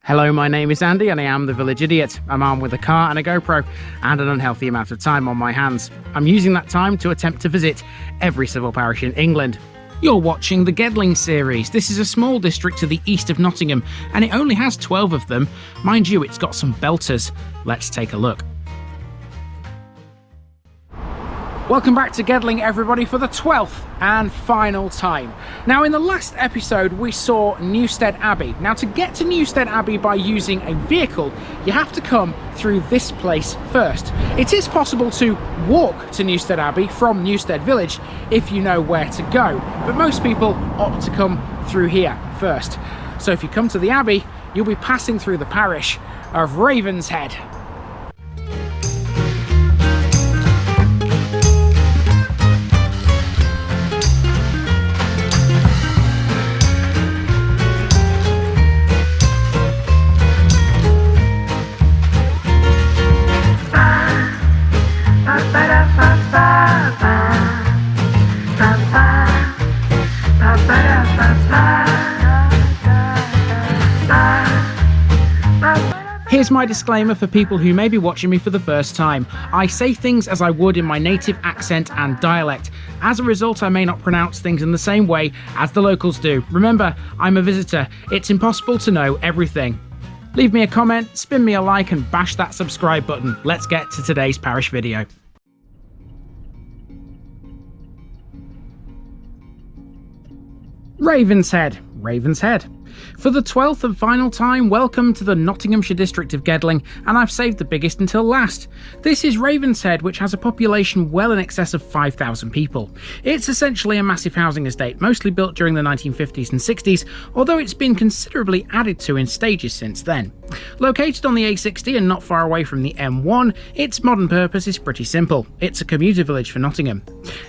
Hello, my name is Andy and I am the Village Idiot. I'm armed with a car and a GoPro and an unhealthy amount of time on my hands. I'm using that time to attempt to visit every civil parish in England. You're watching the Gedling series. This is a small district to the east of Nottingham and it only has 12 of them. Mind you, it's got some belters. Let's take a look. Welcome back to Gedling, everybody, for the 12th and final time. Now, in the last episode, we saw Newstead Abbey. Now, to get to Newstead Abbey by using a vehicle, you have to come through this place first. It is possible to walk to Newstead Abbey from Newstead Village if you know where to go, but most people opt to come through here first. So if you come to the Abbey, you'll be passing through the parish of Ravenshead. Here's my disclaimer for people who may be watching me for the first time. I say things as I would in my native accent and dialect. As a result, I may not pronounce things in the same way as the locals do. Remember, I'm a visitor. It's impossible to know everything. Leave me a comment, spin me a like and bash that subscribe button. Let's get to today's parish video. Ravenshead. For the 12th and final time, welcome to the Nottinghamshire district of Gedling, and I've saved the biggest until last. This is Ravenshead, which has a population well in excess of 5,000 people. It's essentially a massive housing estate, mostly built during the 1950s and 60s, although it's been considerably added to in stages since then. Located on the A60 and not far away from the M1, its modern purpose is pretty simple. It's a commuter village for Nottingham.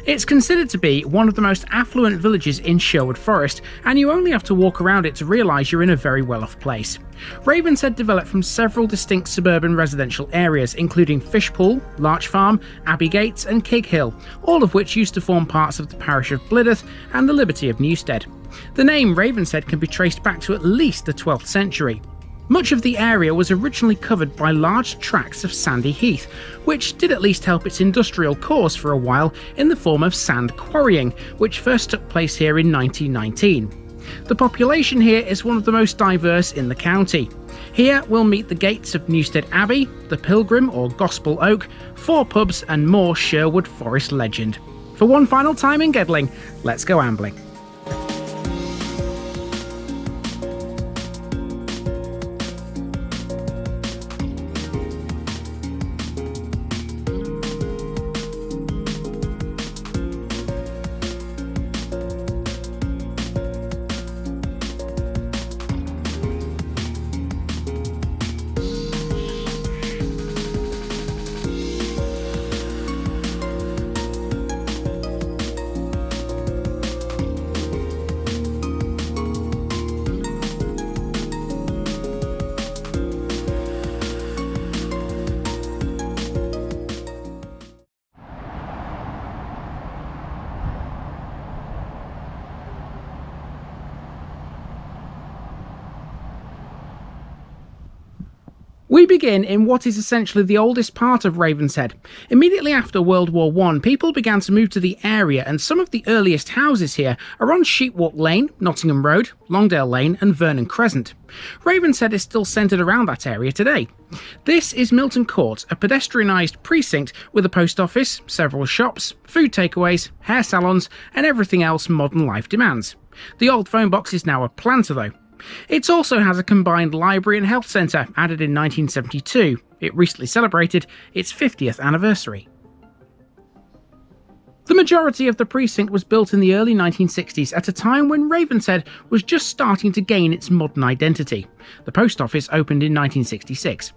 It's considered to be one of the most affluent villages in Sherwood Forest, and you only have to walk around it to realise you're in a very well-off place. Ravenshead developed from several distinct suburban residential areas, including Fishpool, Larch Farm, Abbey Gates and Kighill, all of which used to form parts of the parish of Blidworth and the Liberty of Newstead. The name Ravenshead can be traced back to at least the 12th century. Much of the area was originally covered by large tracts of sandy heath, which did at least help its industrial cause for a while in the form of sand quarrying, which first took place here in 1919. The population here is one of the most diverse in the county. Here we'll meet the gates of Newstead Abbey, the Pilgrim or Gospel Oak, 4 pubs and more Sherwood Forest legend. For one final time in Gedling, let's go ambling. We begin in what is essentially the oldest part of Ravenshead. Immediately after World War I, people began to move to the area, and some of the earliest houses here are on Sheepwalk Lane, Nottingham Road, Longdale Lane and Vernon Crescent. Ravenshead is still centred around that area today. This is Milton Court, a pedestrianised precinct with a post office, several shops, food takeaways, hair salons and everything else modern life demands. The old phone box is now a planter though. It also has a combined library and health centre, added in 1972. It recently celebrated its 50th anniversary. The majority of the precinct was built in the early 1960s at a time when Ravenshead was just starting to gain its modern identity. The post office opened in 1966.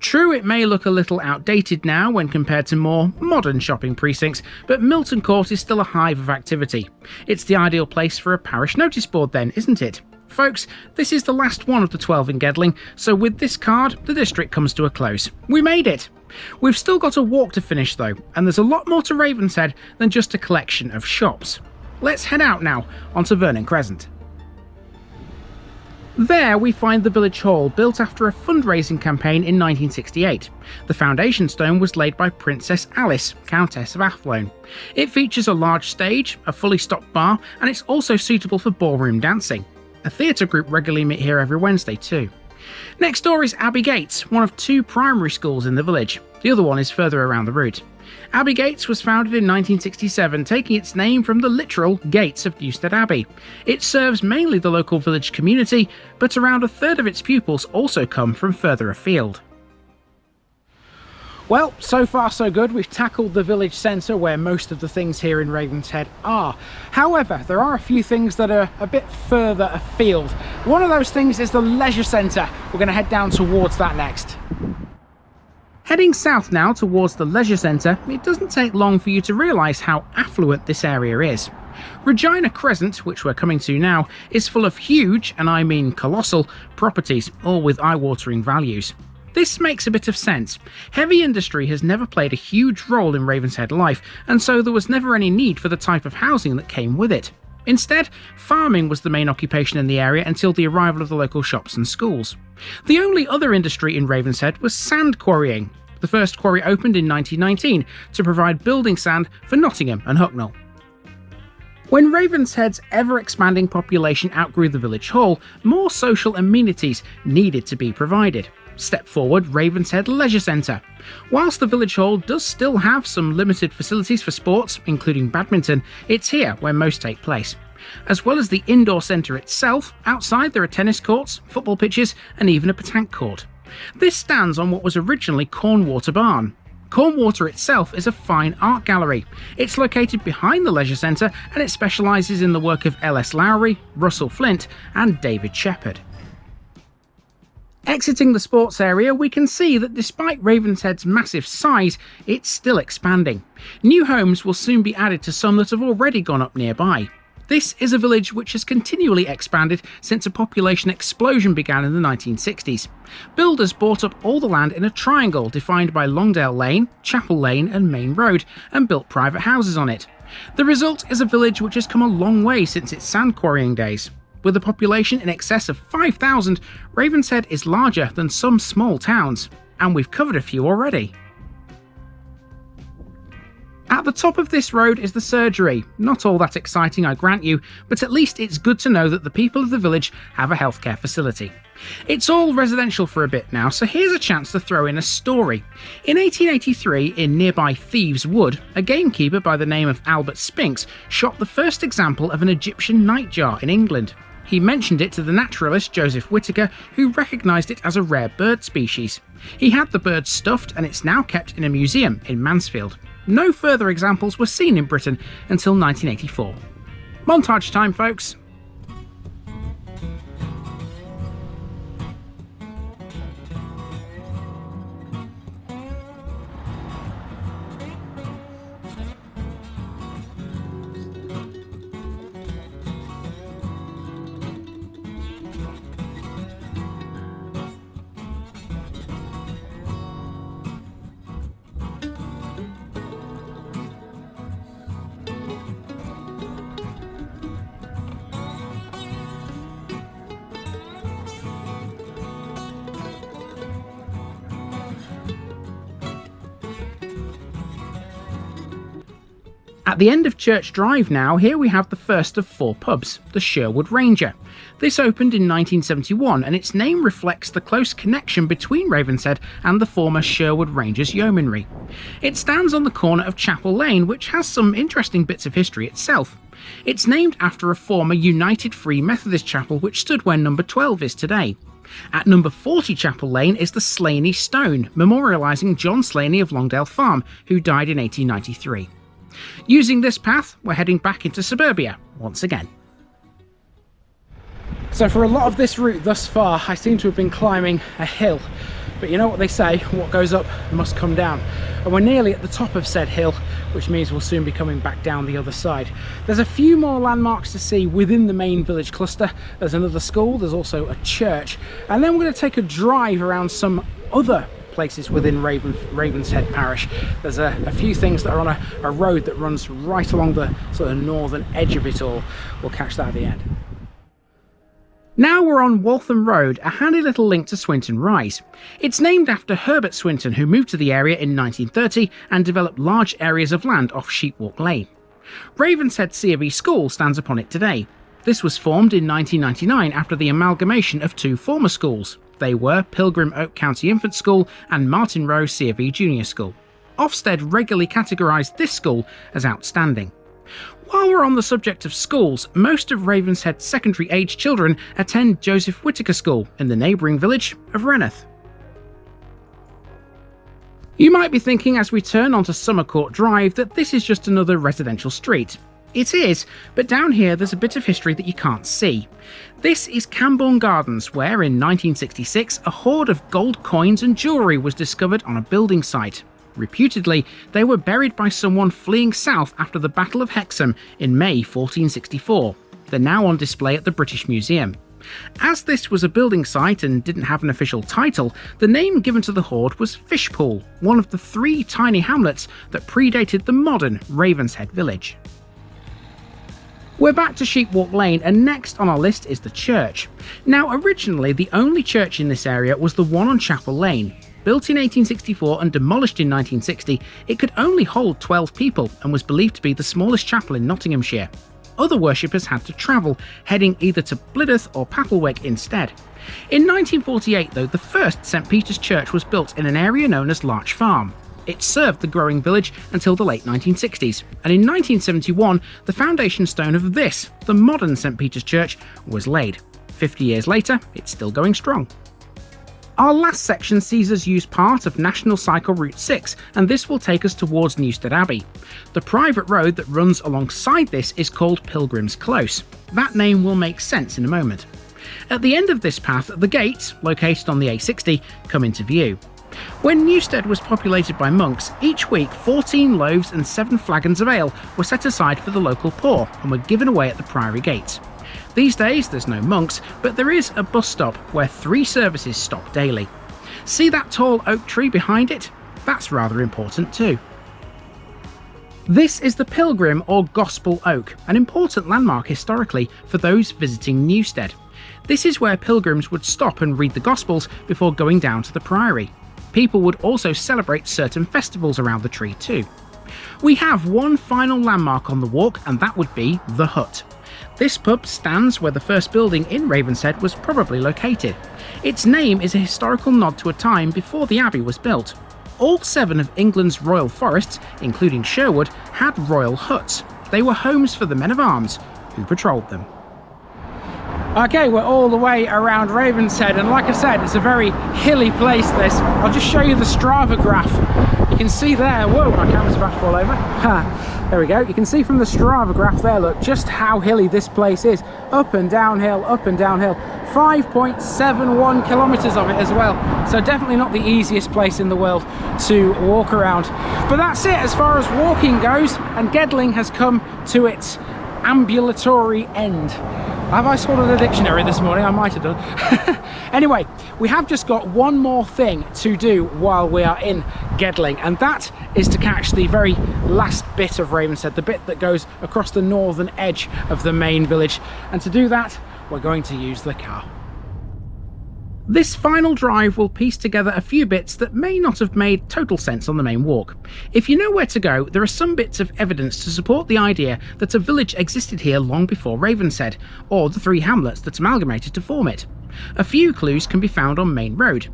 True, it may look a little outdated now when compared to more modern shopping precincts, but Milton Court is still a hive of activity. It's the ideal place for a parish notice board then, isn't it? Folks, this is the last one of the 12 in Gedling, so with this card, the district comes to a close. We made it! We've still got a walk to finish though, and there's a lot more to Ravenshead than just a collection of shops. Let's head out now onto Vernon Crescent. There we find the village hall, built after a fundraising campaign in 1968. The foundation stone was laid by Princess Alice, Countess of Affluent. It features a large stage, a fully stocked bar, and it's also suitable for ballroom dancing. A theatre group regularly meet here every Wednesday too. Next door is Abbey Gates, one of 2 primary schools in the village. The other one is further around the route. Abbey Gates was founded in 1967, taking its name from the literal gates of Newstead Abbey. It serves mainly the local village community, but around a third of its pupils also come from further afield. Well, so far so good. We've tackled the village centre where most of the things here in Ravenshead are. However, there are a few things that are a bit further afield. One of those things is the leisure centre. We're going to head down towards that next. Heading south now towards the leisure centre, it doesn't take long for you to realise how affluent this area is. Regina Crescent, which we're coming to now, is full of huge, and I mean colossal, properties, all with eye-watering values. This makes a bit of sense. Heavy industry has never played a huge role in Ravenshead life, and so there was never any need for the type of housing that came with it. Instead, farming was the main occupation in the area until the arrival of the local shops and schools. The only other industry in Ravenshead was sand quarrying. The first quarry opened in 1919 to provide building sand for Nottingham and Hucknall. When Ravenshead's ever-expanding population outgrew the village hall, more social amenities needed to be provided. Step forward Ravenshead Leisure Centre. Whilst the village hall does still have some limited facilities for sports, including badminton, it's here where most take place. As well as the indoor centre itself, outside there are tennis courts, football pitches and even a petanque court. This stands on what was originally Cornwater Barn. Cornwater itself is a fine art gallery. It's located behind the leisure centre and it specialises in the work of L.S. Lowry, Russell Flint and David Shepherd. Exiting the sports area, we can see that despite Ravenshead's massive size, it's still expanding. New homes will soon be added to some that have already gone up nearby. This is a village which has continually expanded since a population explosion began in the 1960s. Builders bought up all the land in a triangle defined by Longdale Lane, Chapel Lane and Main Road and built private houses on it. The result is a village which has come a long way since its sand quarrying days. With a population in excess of 5,000, Ravenshead is larger than some small towns, and we've covered a few already. At the top of this road is the surgery. Not all that exciting, I grant you, but at least it's good to know that the people of the village have a healthcare facility. It's all residential for a bit now, so here's a chance to throw in a story. In 1883, in nearby Thieves Wood, a gamekeeper by the name of Albert Spinks shot the first example of an Egyptian nightjar in England. He mentioned it to the naturalist Joseph Whittaker, who recognised it as a rare bird species. He had the bird stuffed and it's now kept in a museum in Mansfield. No further examples were seen in Britain until 1984. Montage time, folks! At the end of Church Drive now, here we have the first of 4 pubs, the Sherwood Ranger. This opened in 1971 and its name reflects the close connection between Ravenshead and the former Sherwood Rangers Yeomanry. It stands on the corner of Chapel Lane, which has some interesting bits of history itself. It's named after a former United Free Methodist chapel which stood where number 12 is today. At number 40 Chapel Lane is the Slaney Stone, memorialising John Slaney of Longdale Farm, who died in 1893. Using this path, we're heading back into suburbia once again. So for a lot of this route thus far, I seem to have been climbing a hill. But you know what they say, what goes up must come down. And we're nearly at the top of said hill, which means we'll soon be coming back down the other side. There's a few more landmarks to see within the main village cluster. There's another school, there's also a church. And then we're going to take a drive around some other places within Ravenshead Parish. There's a few things that are on a road that runs right along the sort of northern edge of it all. We'll catch that at the end. Now we're on Waltham Road, a handy little link to Swinton Rise. It's named after Herbert Swinton, who moved to the area in 1930 and developed large areas of land off Sheepwalk Lane. Ravenshead C of E School stands upon it today. This was formed in 1999 after the amalgamation of two former schools. They were Pilgrim Oak County Infant School and Martin Row C of E Junior School. Ofsted regularly categorised this school as outstanding. While we're on the subject of schools, most of Ravenshead's secondary-aged children attend Joseph Whittaker School in the neighbouring village of Renneth. You might be thinking as we turn onto Summer Court Drive that this is just another residential street. It is, but down here there's a bit of history that you can't see. This is Cambourne Gardens, where in 1966 a hoard of gold coins and jewellery was discovered on a building site. Reputedly, they were buried by someone fleeing south after the Battle of Hexham in May 1464. They're now on display at the British Museum. As this was a building site and didn't have an official title, the name given to the hoard was Fishpool, one of the 3 tiny hamlets that predated the modern Ravenshead village. We're back to Sheepwalk Lane, and next on our list is the church. Now, originally the only church in this area was the one on Chapel Lane. Built in 1864 and demolished in 1960, it could only hold 12 people and was believed to be the smallest chapel in Nottinghamshire. Other worshippers had to travel, heading either to Blidworth or Papelweg instead. In 1948, though, the first St Peter's Church was built in an area known as Larch Farm. It served the growing village until the late 1960s, and in 1971, the foundation stone of this, the modern St Peter's Church, was laid. 50 years later, it's still going strong. Our last section sees us use part of National Cycle Route 6, and this will take us towards Newstead Abbey. The private road that runs alongside this is called Pilgrim's Close. That name will make sense in a moment. At the end of this path, the gates, located on the A60, come into view. When Newstead was populated by monks, each week 14 loaves and 7 flagons of ale were set aside for the local poor and were given away at the Priory gates. These days there's no monks, but there is a bus stop where 3 services stop daily. See that tall oak tree behind it? That's rather important too. This is the Pilgrim or Gospel Oak, an important landmark historically for those visiting Newstead. This is where pilgrims would stop and read the Gospels before going down to the Priory. People would also celebrate certain festivals around the tree too. We have one final landmark on the walk, and that would be the Hut. This pub stands where the first building in Ravenshead was probably located. Its name is a historical nod to a time before the abbey was built. All 7 of England's royal forests, including Sherwood, had royal huts. They were homes for the men of arms who patrolled them. Okay, we're all the way around Ravenshead, and like I said, it's a very hilly place this. I'll just show you the Strava graph. You can see there, whoa, my camera's about to fall over. There we go. You can see from the Strava graph there, look, just how hilly this place is. Up and downhill, up and downhill. 5.71 kilometres of it as well. So definitely not the easiest place in the world to walk around. But that's it as far as walking goes, and Gedling has come to its ambulatory end. Have I swallowed a dictionary this morning? I might have done. Anyway, we have just got one more thing to do while we are in Gedling, and that is to catch the very last bit of Ravenshead, the bit that goes across the northern edge of the main village. And to do that, we're going to use the car. This final drive will piece together a few bits that may not have made total sense on the main walk. If you know where to go, there are some bits of evidence to support the idea that a village existed here long before Ravenshead, or the 3 hamlets that amalgamated to form it. A few clues can be found on Main Road.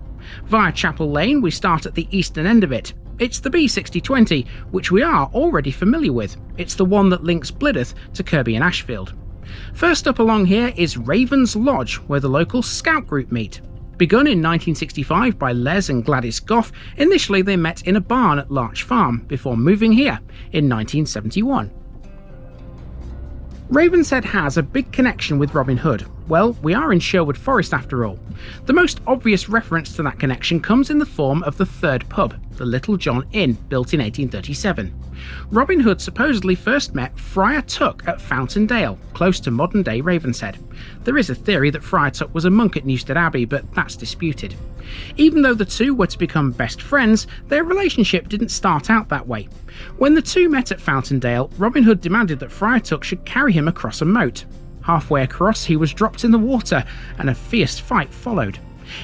Via Chapel Lane, we start at the eastern end of it. It's the B6020, which we are already familiar with. It's the one that links Blidworth to Kirby and Ashfield. First up along here is Raven's Lodge, where the local scout group meet. Begun in 1965 by Les and Gladys Goff, initially they met in a barn at Larch Farm before moving here in 1971. Ravenshead has a big connection with Robin Hood. Well, we are in Sherwood Forest after all. The most obvious reference to that connection comes in the form of the third pub, the Little John Inn, built in 1837. Robin Hood supposedly first met Friar Tuck at Fountain Dale, close to modern-day Ravenshead. There is a theory that Friar Tuck was a monk at Newstead Abbey, but that's disputed. Even though the two were to become best friends, their relationship didn't start out that way. When the two met at Fountain Dale, Robin Hood demanded that Friar Tuck should carry him across a moat. Halfway across, he was dropped in the water, and a fierce fight followed.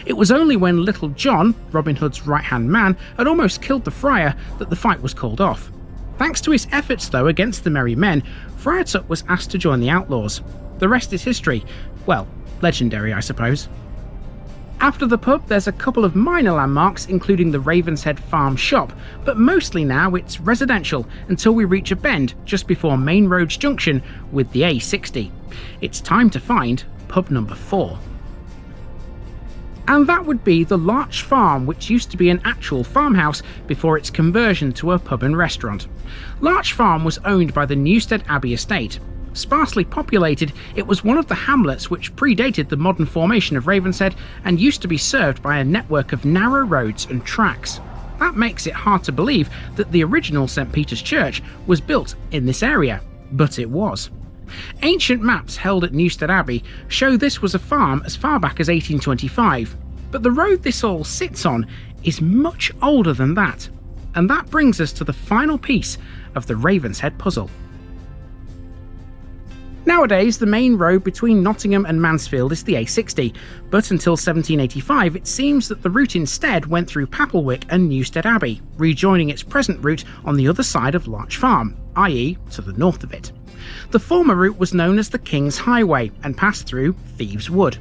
It was only when Little John, Robin Hood's right-hand man, had almost killed the friar that the fight was called off. Thanks to his efforts, though, against the merry men, Friar Tuck was asked to join the outlaws. The rest is history. Well, legendary, I suppose. After the pub, there's a couple of minor landmarks, including the Ravenshead farm shop, but mostly now it's residential until we reach a bend just before Main Road's junction with the A60. It's time to find pub number 4. And that would be the Larch Farm, which used to be an actual farmhouse before its conversion to a pub and restaurant. Larch Farm was owned by the Newstead Abbey estate. Sparsely populated, it was one of the hamlets which predated the modern formation of Ravenshead and used to be served by a network of narrow roads and tracks. That makes it hard to believe that the original St. Peter's Church was built in this area, but it was. Ancient maps held at Newstead Abbey show this was a farm as far back as 1825, but the road this all sits on is much older than that. And that brings us to the final piece of the Ravenshead puzzle. Nowadays, the main road between Nottingham and Mansfield is the A60, but until 1785 it seems that the route instead went through Papelwick and Newstead Abbey, rejoining its present route on the other side of Larch Farm, i.e. to the north of it. The former route was known as the King's Highway and passed through Thieves' Wood.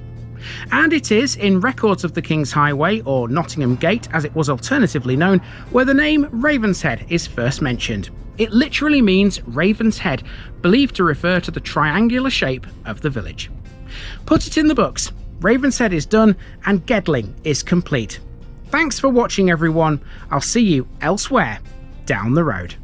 And it is in records of the King's Highway, or Nottingham Gate as it was alternatively known, where the name Ravenshead is first mentioned. It literally means Raven's Head, believed to refer to the triangular shape of the village. Put it in the books, Ravenshead is done and Gedling is complete. Thanks for watching everyone, I'll see you elsewhere down the road.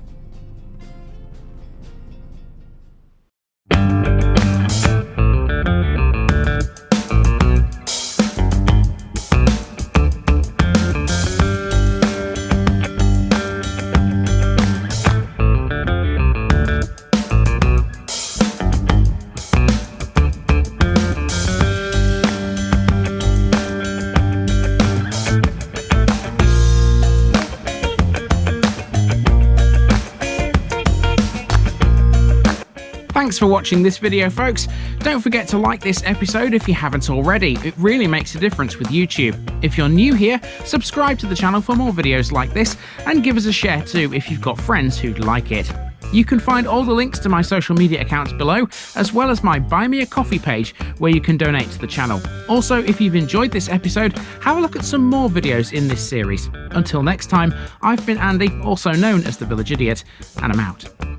Thanks for watching this video, folks. Don't forget to like this episode if you haven't already. It really makes a difference with YouTube. If you're new here, subscribe to the channel for more videos like this and give us a share too if you've got friends who'd like it. You can find all the links to my social media accounts below, as well as my Buy Me a Coffee page where you can donate to the channel. Also, if you've enjoyed this episode, have a look at some more videos in this series. Until next time, I've been Andy, also known as the Village Idiot, and I'm out.